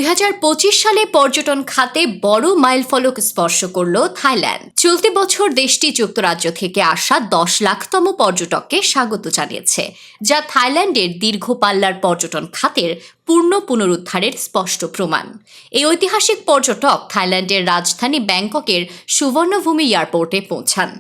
2025 সালে পর্যটন খাতে বড় মাইলফলক স্পর্শ করল থাইল্যান্ড। চলতি বছর দেশটি যুক্তরাজ্য থেকে আসা 10 লাখতম পর্যটককে স্বাগত জানিয়েছে, যা থাইল্যান্ডের দীর্ঘ পাল্লার পর্যটন খাতের পূর্ণ পুনরুদ্ধারের স্পষ্ট প্রমাণ। এই ঐতিহাসিক পর্যটক থাইল্যান্ডের রাজধানী ব্যাংককের সুবর্ণভূমি এয়ারপোর্টে পৌঁছান।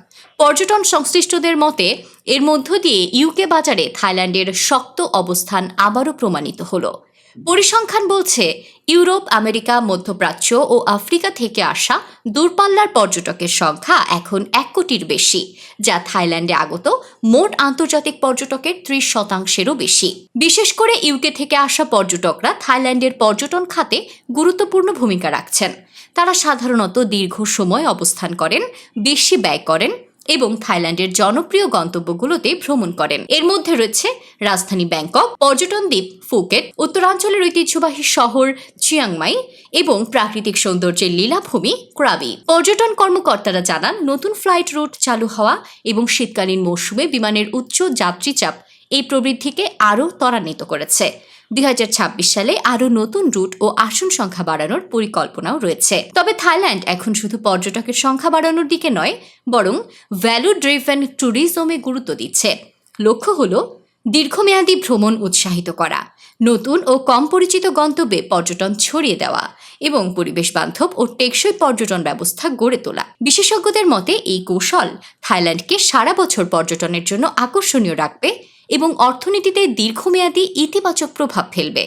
পর্যটন সংশ্লিষ্টদের মতে এর মধ্য দিয়ে ইউকে বাজারে থাইল্যান্ডের শক্ত অবস্থান আবারও প্রমাণিত হলো। পরিসংখ্যান বলছে, ইউরোপ, আমেরিকা, মধ্যপ্রাচ্য ও আফ্রিকা থেকে আসা দূরপাল্লার পর্যটকের সংখ্যা এখন 1 কোটির বেশি, যা থাইল্যান্ডে আগত মোট আন্তর্জাতিক পর্যটকের 30%-এরও বেশি। বিশেষ করে ইউকে থেকে আসা পর্যটকরা থাইল্যান্ডের পর্যটন খাতে গুরুত্বপূর্ণ ভূমিকা রাখছেন। তারা সাধারণত দীর্ঘ সময় অবস্থান করেন, বেশি ব্যয় করেন এবং থাইল্যান্ডের জনপ্রিয় গন্তব্যগুলোতে ভ্রমণ করেন। এর মধ্যে রয়েছে রাজধানী ব্যাংকক, পর্যটন দ্বীপ ফুকেট, উত্তরাঞ্চলের ঐতিহ্যবাহী শহর চিয়াংমাই এবং প্রাকৃতিক সৌন্দর্যের লীলাভূমি ক্রাবি। পর্যটন কর্মকর্তারা জানান, নতুন ফ্লাইট রুট চালু হওয়া এবং শীতকালীন মৌসুমে বিমানের উচ্চ যাত্রীচাপ এই প্রবৃদ্ধিকে আরও ত্বরান্বিত করেছে। 2026 সালে আরও নতুন রুট ও আসন সংখ্যা বাড়ানোর পরিকল্পনাও রয়েছে। তবে থাইল্যান্ড এখন শুধু পর্যটকের সংখ্যা বাড়ানোর দিকে নয়, বরং ভ্যালু ড্রিভেন ট্যুরিজমে গুরুত্ব দিচ্ছে। লক্ষ্য হল দীর্ঘমেয়াদী ভ্রমণ উৎসাহিত করা, নতুন ও কম পরিচিত গন্তব্যে পর্যটন ছড়িয়ে দেওয়া এবং পরিবেশ বান্ধব ও টেকসই পর্যটন ব্যবস্থা গড়ে তোলা। বিশেষজ্ঞদের মতে এই কৌশল থাইল্যান্ডকে সারা বছর পর্যটনের জন্য আকর্ষণীয় রাখবে এবং অর্থনীতিতে দীর্ঘমেয়াদী ইতিবাচক প্রভাব ফেলবে।